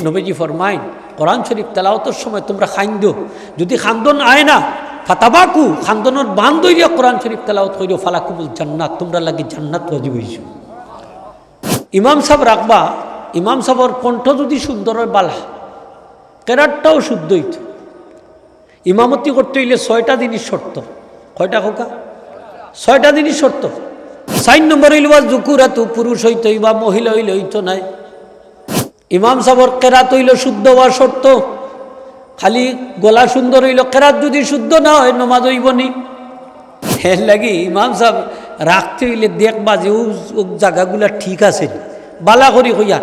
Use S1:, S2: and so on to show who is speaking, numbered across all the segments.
S1: নবীজি ফরমাইন কোরআন শরীফ তেলাওয়াতের সময় তোমরা খাইন্দো, যদি খান্দন আয় না ফাতাবাকু খান্দনের বান দইয়া কোরআন শরীফ তেলাওয়াত কইরো ফালাকুমুল জান্নাত, তোমরা লাগি জান্নাত ওয়াজিব হইছো। ইমাম সাহেব রাখবা, ইমাম সাহেবর কণ্ঠ যদি সুন্দর হয় বালা, কেরাতটাও শুদ্ধ হইত। ইমামতি করতে হইলে 6টা জিনিস শর্ত। কয়টা খোকা? 6টা জিনিস শর্ত। 4 নম্বর হইল জুকুরাতু, পুরুষ হইতে হইবা, মহিলা হইলে হইতো নাই। ইমাম সাহেবর কেরাত হইল শুদ্ধ হওয়া শর্ত। খালি গলা সুন্দর হইল, কেরাত যদি শুদ্ধ না হয় নমাজ হইব নি। এর লাগি ইমাম সাহেব রাখতে হইলে দেখবা যে ও জায়গাগুলা ঠিক আছে বালা করি হইয়া।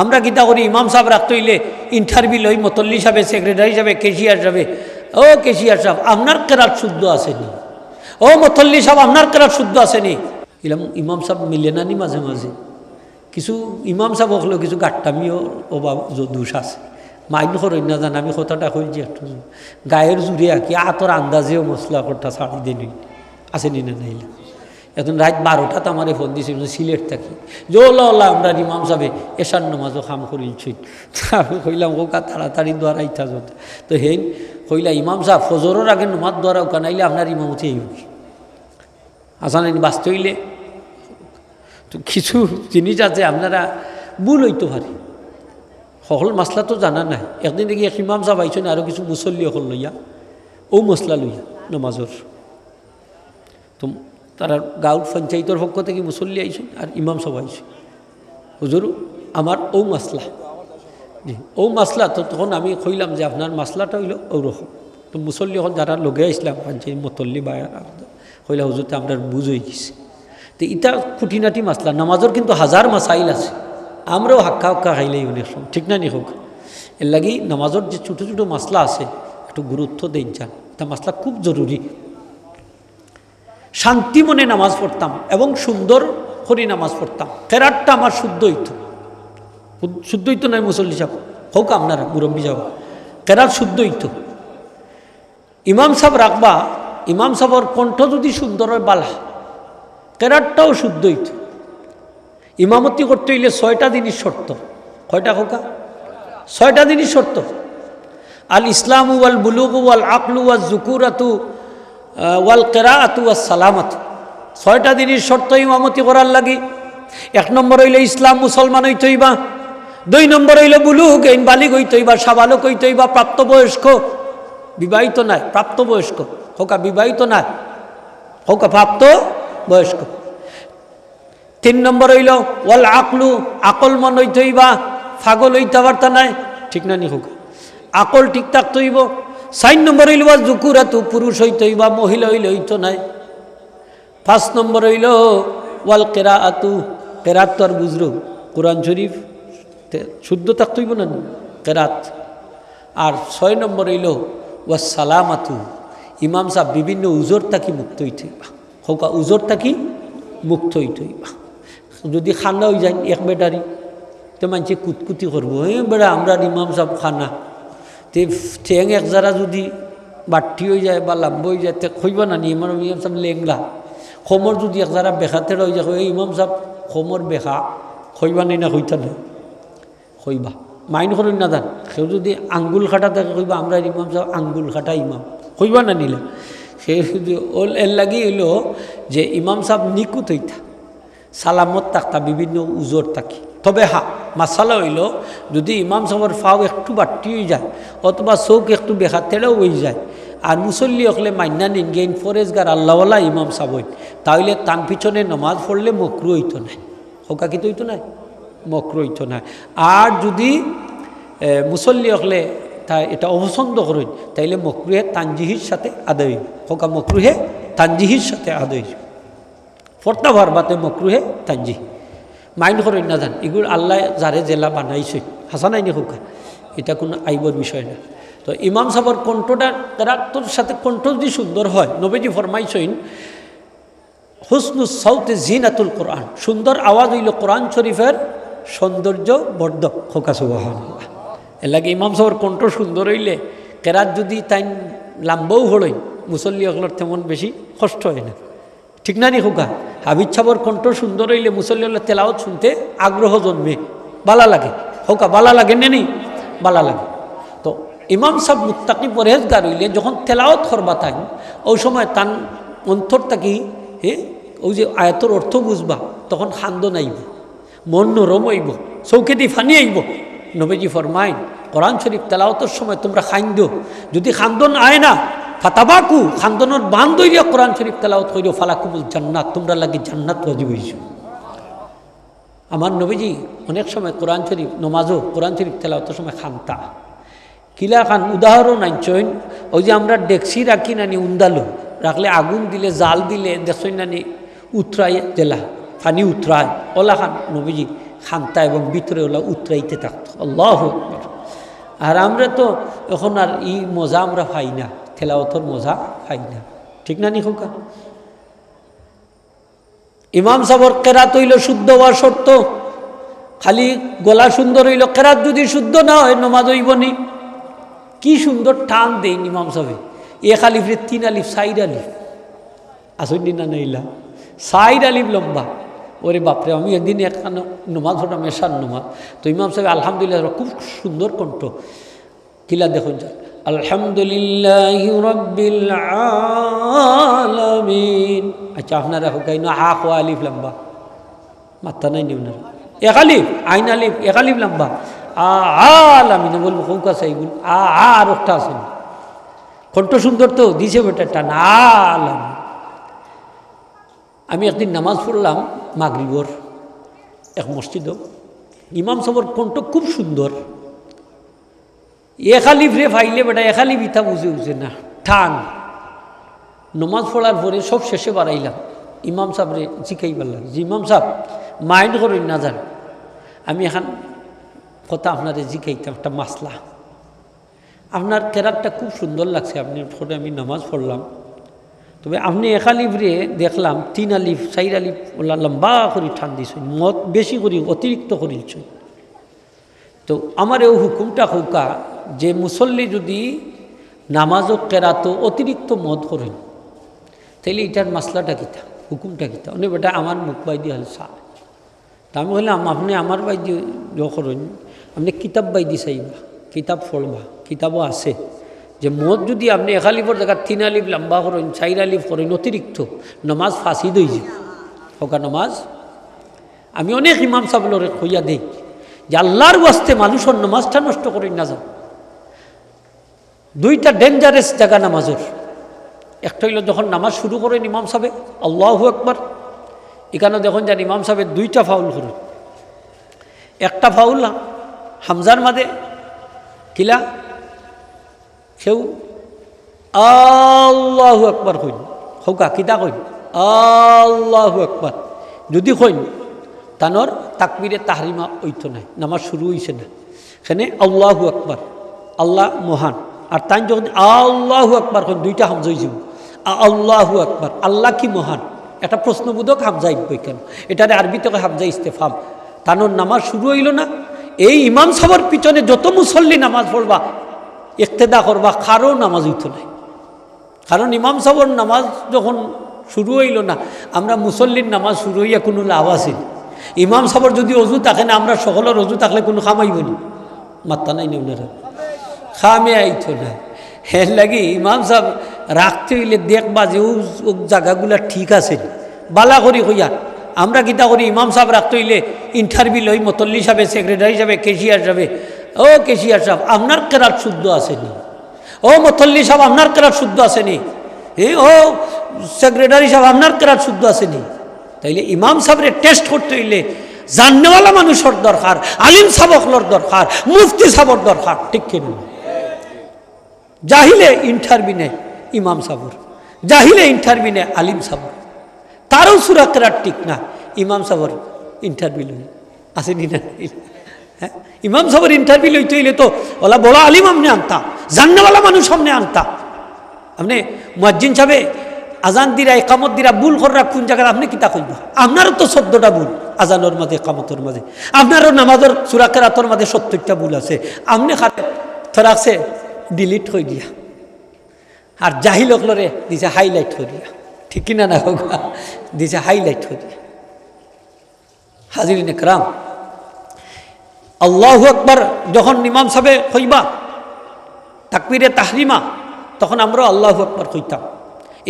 S1: আমরা গীতা করি ইমাম সাহেব রাখতে হইলে ইন্টারভিউ লই, মতল্লি সাহেব, সেক্রেটারি সাহেব, কেশিয়ার সাহেব, ও কেশিয়ার সাহেব আপনার কেরাত শুদ্ধ আসেনি, ও মতল্লি সাহেব আপনার কেরাত শুদ্ধ আসেনি। ইমাম সাহেব মিলে না নি মাঝে মাঝে। কিছু ইমাম সাহেব হলেও কিছু গাট্টামিও অভাব দোষ আছে। মাইন করেন না জান, আমি কথাটা কইছি একটু গায়ের জুড়ে আঁকি আতর আন্দাজেও মশলা কটা ছাড়ি দিন আসেনি না নাইলে। এখন রাত 12টাতে আমার ফোন দিয়েছিল সিলেট থাকি, জোলা আমরা ইমাম সাহেব এশার নামাজও খাম করিলছি। আমি কইলাম ওকা তাড়াতাড়ি দোয়ারাইতা যত তো হেন কইলা ইমাম সাহেব ফজরের আগে নমাজ দোয়ারাও কানাইলে আপনার ইমামতি এই আসান বাঁচতে হইলে তো কিছু জিনিস আছে আপনারা ভুল হইতে পারে। সকল মশলা তো জানা নাই। একদিন দেখি এক ইমাম সাহেব আইছেন আরও কিছু মুসল্লি অকল লইয়া, ও মশলা লইয়া নমাজর। তো তারা গাঁও পঞ্চায়েতের পক্ষ থেকে মুসল্লি আইছেন আর ইমাম সাহেব আইছেন, হুজুর আমার ও মাসলা, জি ও মাসলা। তো তখন আমি কইলাম যে আপনার মাসলাটা হইল ওরকম। তো মুসল্লি এখন যারা লগে আসলাম পঞ্চায়েত মতল্লি বা কইলা হুজুর তো আমরা বুঝ হয়ে গেছি। তো এটা খুঁটিনাটি মাসলা, নামাজের কিন্তু হাজার মাসাইল আছে। আমরাও হাক্কা হাক্কা খাইলেই অনেক সময়, ঠিক না নি হোক। এর লাগি নামাজের যে ছোটো ছোটো মাসলা আছে একটু গুরুত্ব দেন যান, তা মাসলা খুব জরুরি। শান্তি মনে নামাজ পড়তাম এবং সুন্দর করে নামাজ পড়তাম। কেরাতটা আমার শুদ্ধ হইতো, শুদ্ধ হইতো নয় মুসল্লি সাহেব হোক আপনারা মুরব্বী সাহেব, কেরাত শুদ্ধ হইতো। ইমাম সাহেব রাখবা, ইমাম সাহেবর কণ্ঠ যদি সুন্দর হয় বালা, কেরাতটাও শুদ্ধ হইতো। ইমামতি করতে হইলে 6টা জিনিস শর্ত। কয়টা খোকা? 6টা জিনিস শর্ত। আল ইসলামু ওয়াল বুলুগু ওয়াল আকলু ওয়াল জুকুরাতু ওয়াল কেরাআতু ওয়াস সালামাতু। 6টা জিনিস শর্ত ইমামতি করার লাগি। 1 নম্বর হইলে ইসলাম, মুসলমান হইতে হইবা। 2 নম্বর হইলে বুলুগ, আইন বালিগ হইতে হইবা, সাবালক হইতে হইবা, প্রাপ্তবয়স্ক, বিবাহিত নাই, প্রাপ্তবয়স্ক হোকা, বিবাহিত নাই হোকা, প্রাপ্ত বয়স্ক। 3 নম্বর হইল ওয়াল আকলু, আকল মন হইতে হইবা, ফাগল হইতে পারতা নাই, ঠিক না নি হোক, আকল ঠিক থাকতে হইব। 4 নম্বর হইল ওয়াল জুকুরাতু, পুরুষ হইতে হইবা, মহিলা হইলে হইতো নাই। 5 নম্বর হইল ওয়াল কেরাআতু, কেরাত তো আর বুঝলো কোরআন শরীফ শুদ্ধ থাকতে হইব না কেরাত। আর 6 নম্বর হইল ওয়াস সালামাতু, ইমাম সাহেব বিভিন্ন উজোর থাকি মুক্ত হইতে হইবা হোকা, উজোর থাকি মুক্ত হইতে হইবা। যদি খানা হয়ে যায় এক বেটারি তো মানুষে কুতকুতি করবো, বেড়া আমরা ইমাম সাহেব খানা তে ঠেং এক যারা যদি বাট্টি হয়ে যায় বা লাম্ব হয়ে যায় তে খইবা না নি ইমাম সাহেব লেংলা। খমর যদি এক যারা বেখাতে হয়ে যায় ইমাম সাহেব খমর বেখা, খইবা নেই না হইতা না খইবা, মাইন করেন না যান। সেও যদি আঙ্গুল খাটা থাকে কইবা আমরা ইমাম সাহেব আঙ্গুল খাটা ইমাম, কইবা না নিলে। সে যদি ওল এর লাগি হইল যে ইমাম সাহেব নিকুত হইতা, সালামত থাকতা, বিভিন্ন উজোর থাকি। তবে মাসালা হইল যদি ইমাম সাহেবের ফাও একটু বাট্টি হয়ে যায় অথবা চোখ একটু বেখাতেও হয়ে যায় আর মুসল্লি হলে মান্না নিন গেইন ফরেজগার আল্লাহওয়ালা ইমাম সাহেব হইন, তাহলে তান পিছনে নমাজ পড়লে মকরু হইতো না, হোকা কি তো হইতো না, মকরু হইতো না। আর যদি মুসল্লি হলে তা এটা অপছন্দ করেন তাইলে মকরুহে তানজিহির সাথে আদায়, হোকা মকরুহে তানজিহির সাথে আদায়, ফর্তা ভারবাতে মকরুহে তানজি, মাইন্ড করেন না যান। এগুলো আল্লাহ যারে জেলা বানাইছে হাসানাইনি হোকা, এটা কোনো আইবর বিষয় না। তো ইমাম সাহেবের কণ্ঠটা কেরাতের সাথে কণ্ঠ যদি সুন্দর হয়, নবীজি ফরমাইছেন হুসনুস সাউতে জিনাতুল কোরআন, সুন্দর আওয়াজ হইল কোরআন শরীফের সৌন্দর্য বর্ধক, হোকা সুবহানাল্লাহ। এর লাগে ইমাম সাহেবের কণ্ঠ সুন্দর হইলে কেরাত যদি তাই লাম্বও হলই মুসল্লি হকলের তেমন বেশি কষ্ট হয় না, ঠিক না নি হোকা। হাবিজ সাহেবের কণ্ঠ সুন্দর হইলে মুসল্লি হলে তেলাওয়াত শুনতে আগ্রহ জন্মে, বালা লাগে হোকা, বালা লাগে নেনি। ভালো লাগে। তো ইমাম সাহেব মুত্তাকি পরহেজগার হইলে যখন তেলাওয়াত করবা তাই ওই সময় তান অন্তর থাকি ওই যে আয়াতর অর্থ বুঝবা তখন খান্দন আইব, মন নরম হইব, চৌকেটি ফানি আইব। নবীজি ফরমাইন কোরআন শরীফ তেলাওয়াতের সময় তোমরা খাইন্দ, যদি খান্দন আয় না ফাতাবাকু খান্দনের বান দইয়া কোরআন শরীফ তেলাওয়াত কইরো ফালাকুমুল জান্নাত, তোমরা লাগি জান্নাত ওয়াজিব হইছো। আমার নবীজি অনেক সময় কোরআন শরীফ নমাজও কোরআন শরীফ তেলাওয়াতের সময় খান্তা কিলা খান। উদাহরণ আনছেন ওই যে আমরা ডেকসি রাখি নানি উন্দালো রাখলে আগুন দিলে জাল দিলে দেখছই নানি উতরাই জেলা ফানি উতরায় ওলা খান নবীজি খান্তা এবং ভিতরে ওলা উতরাইতে থাকতো। আল্লাহু আকবার। আর আমরা তো এখন আর ই মজা আমরা পাই না, তেলাওয়াতের মজা পাই না, ঠিক না নি খোকা? ইমাম সাহেবের কেরাত হইল শুদ্ধ হওয়ার শর্ত, খালি গলা সুন্দর হইল, কেরাত যদি শুদ্ধ না হয় নমাজ হইব নি। কি সুন্দর টান দেন ইমাম সাহেব, এক আলিফরে 3 আলিফ 4 আলিফ আসেননি না নাইলা 4 আলিফ লম্বা। ওরে বাপরে, আমি একদিন একখানে নমাজ পড়লাম এশার নমাজ, তো ইমাম সাহেব আলহামদুলিল্লাহ খুব সুন্দর কণ্ঠ, কিলা দেখুন যা আলহামদুলিল্লাহি রাব্বিল আলামিন। আচ্ছা আপনারা হুকাইন আ ক আলিফ লম্বা মাত্রা নাই নি আপনারা, এক আলিফ আইন আলিফ এক আলিফ লম্বা আলামিন বলবো কৌকা সাইবুল আর একটা আছে কণ্ঠ সুন্দর তো দিছে বেটা টান আলামিন। আমি একদিন নামাজ পড়লাম মাগরিবর এক মসজিদও, ইমাম সাহেবের কণ্ঠ খুব সুন্দর, এক আলিফ রে ফাইলে বেটা এক আলিফ ইতা বুঝে না টান। নমাজ পড়ার পরে সব শেষে বাড়াইলাম, ইমাম সাহেব রে জিকাইবার লাগে যে ইমাম সাহেব মাইন্ড করেন না যান, আমি এখন কথা আপনারে জিকাইতাম একটা মাসলা, আপনার কেরাতটা খুব সুন্দর লাগছে, আপনি পরে আমি নামাজ পড়লাম, তবে আপনি এক আলিফ রে দেখলাম 3 আলিফ 4 আলিফ ওলা লম্বা করে টান দিছেন, মত বেশি করি অতিরিক্ত করিলছেন। তো আমার এই হুকুমটা হোকা যে মুসল্লি যদি নামাজও কেরাতো অতিরিক্ত মত করেন তাইলে এটার মাসলাটা কিতা, হুকুমটা কিতা? অনেক বেটা আমার মুখ বাই দিয়ে হল সা, তা আমি বললাম আপনি আমার বাই দিয়ে করেন, আপনি কিতাব বাই দিয়ে চাইবা, কিতাব পড়বা, কিতাবও আছে যে মত যদি আপনি এক আলিফর জায়গা 3 আলিফ লম্বা করেন 4 আলিফ করেন অতিরিক্ত নমাজ ফাঁসি দই যাব হোকা নমাজ। আমি অনেক ইমাম সাহেবরে কইয়া দেই যে আল্লাহর ওয়াস্তে মানুষের নমাজটা নষ্ট করেন না যাও। 2টা ডেঞ্জারাস জায়গা নামাজের, একটা হইল যখন নামাজ শুরু করেন ইমাম সাহেব আল্লাহু আকবার, এখানে দেখুন যান ইমাম সাহেব 2টা ফাউল করেন, একটা ফাউল হামজার মাঝে কিলা সেও আল্লাহু আকবার কইন হোকা কিতা কইন আল্লাহু আকবার, যদি কইন তানোর তাকবীরে তাহরিমা হইতো না, নামাজ শুরু হইছে না, এখানে আল্লাহু আকবার আল্লাহ মহান, আর তাই যখন আল্লাহু আকবার কইন 2টা হামজা হয়ে যাব, আল্লাহু আকবার আল্লাহ কি মহান, একটা প্রশ্নবোধক হামজা আইব কেন, এটারে আরবিতে হামজা ইস্তেফাম, তানোর নামাজ শুরু হইল না। এই ইমাম সাহেবের পিছনে যত মুসল্লি নামাজ পড়বা ইক্তেদা করবা, কারো নামাজ হইতো না, কারণ ইমাম সাহেবের নামাজ যখন শুরু হইল না, আমরা মুসল্লির নামাজ শুরু হইয়া কোনো লাভ আছে? ইমাম সাহেবের যদি অজু থাকে না, আমরা সকলের অজু থাকলে কোনো খামাইব না, মাত্তা নাই নেওনারা খামে আইতো না। এর লাগে ইমাম সাহেব রাখতে হইলে দেখবা যে ও জায়গাগুলা ঠিক আছে বালা করি হইয়া। আমরা কিতা করি, ইমাম সাহেব রাখতে হইলে ইন্টারভিউ লই, মতল্লি সাহেব সেক্রেটারি সাহেব কেশিয়ার সাহেব, ও কেশিয়ার সাহেব আপনার কেরাত শুদ্ধ আসেনি, ও মতল্লি সাহেব আপনার কেরাত শুদ্ধ আসেনি, ও সেক্রেটারি সাহেব আপনার কেরাত শুদ্ধ আসেনি। তাইলে ইমাম সাহেবের টেস্ট করতে হইলে জাননেওয়ালা মানুষের দরকার, আলিম সাবকলর দরকার, মুফতি সাবর দরকার, ঠিক কিনা? জাহিলে ইন্টারভিউ নেয় ইমাম সাবর, জাহিলে ইন্টারভিউ নেয় আলিম সাবর, তারও সুরা কেরাত ঠিক না, ইমাম সাবর ইন্টারভিউ লই আসেনি না? হ্যাঁ, ইমাম সাহেবের ইন্টারভিউ লইতে হইলে তো ওলা বড় আলিম আপনি আনতা, জান্নাওয়ালা মানুষ আপনি আনতা। আপনি মুয়াজ্জিন সাহেবে আজান দিরা একামত দিরা ভুল করা কোন জায়গায় আপনি কিতা কইবা? আপনারও তো 14টা ভুল আজানোর মাঝে একামতের মাঝে, আপনারও নামাজের সূরা কেরাতের মাঝে 70টা ভুল আছে, আপনি খাতে থরাকছে ডিলিট হয়ে দিয়া, আর জাহিল অকলরে দিছে হাইলাইট হয়ে দিয়া, ঠিক কিনা না হোক, দিছে হাইলাইট হয়ে দিয়া। হাজিরিন একরাম, আল্লাহু আকবার যখন ইমাম সাহেব কইবা তাকবীরে তাহরিমা, তখন আমরা আল্লাহু আকবার কইতাম।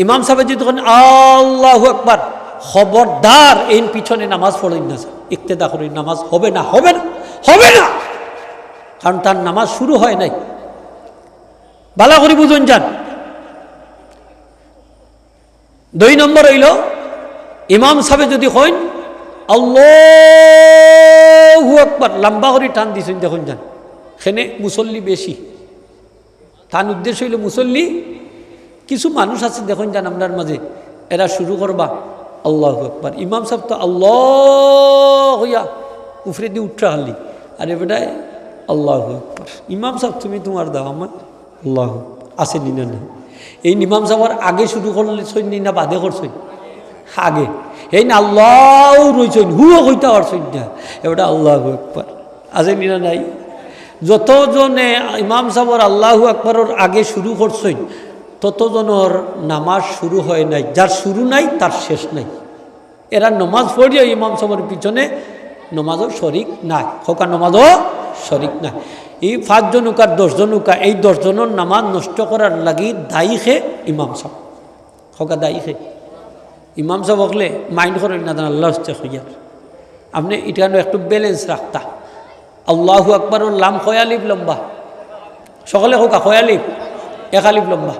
S1: ইমাম সাহেব যদি তখন আল্লাহু আকবার, খবরদার এই পিছনে নামাজ পড়েন না, ইক্তেদা করেন, নামাজ হবে না, হবে না, হবে না, কারণ তার নামাজ শুরু হয় নাই। ভালো করে বুঝুন যান। 2 নম্বর হইল ইমাম সাহেব যদি কইন আল্লাহু আকবার, লম্বা করে টান দিছেন, দেখুন যান এখানে মুসল্লি বেশি, তার উদ্দেশ্য হইল মুসল্লি। কিছু মানুষ আছে দেখুন যান আপনার মাঝে, এরা শুরু করবা আল্লাহু আকবার, ইমাম সাহেব তো আল্লাহ হইয়া উফরে দিয়ে উঠা হালি, আর এবারে আল্লাহু আকবার। ইমাম সাহেব তুমি তোমার দাও, আমার আল্লাহ আছে নিনা না। এই ইমাম সাহেবের আগে শুরু করলে সৈন্য না বাদে করছেন? আগে। এই না আল্লাহ রইছেন, হুও হইতে পারছেন না, এবারে আল্লাহু আকবার আছে নিনা নাই। যতজনে ইমাম সাহেবের আল্লাহু আকবরের আগে শুরু করছেন ততজনের নামাজ শুরু হয় নাই, যার শুরু নাই তার শেষ নাই। এরা নমাজ পড়িয়া ইমাম সাহেবের পিছনে নমাজও শরিক নাই, হকা নমাজও শরিক নাই। এই 5 জন উকা 10 জন উকা, এই 10 জনের নামাজ নষ্ট করার লাগি দায়ী খে ইমাম সাহেব, হকা দায়ী খে ইমাম সাহেব হকলে মাইন্ড করেন না, আল্লাহ হচ্ছে হইয়ার। আপনি এটা একটু ব্যালেন্স রাখতা। আল্লাহু আকবরের লাম খয়ালিফ লম্বা, সকলে হোক খয়ালিফ, 1 আলিফ লম্বা।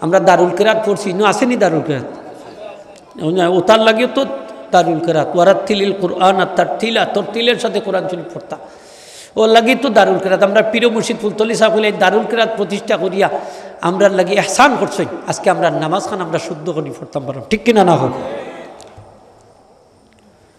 S1: আমরা দারুল কিরাত পড়ছি, আসেনি দারুল কিরাত? ওতার লাগিও তো দারুল কিরাত, ওয়ারাত্তিলিল কুরআন তারতিলা, তরতিলের সাথে কোরআন শরীফ পড়তা, ও লাগি তো দারুল কিরাত। আমরা পীর মুর্শিদ ফুলতলি সাহেব এই দারুল কিরাত প্রতিষ্ঠা করিয়া আমরা লাগি এহসান করছেন, আজকে আমরা নামাজ খান আমরা শুদ্ধ করি পড়তাম পারলাম, ঠিক কিনা না হোক?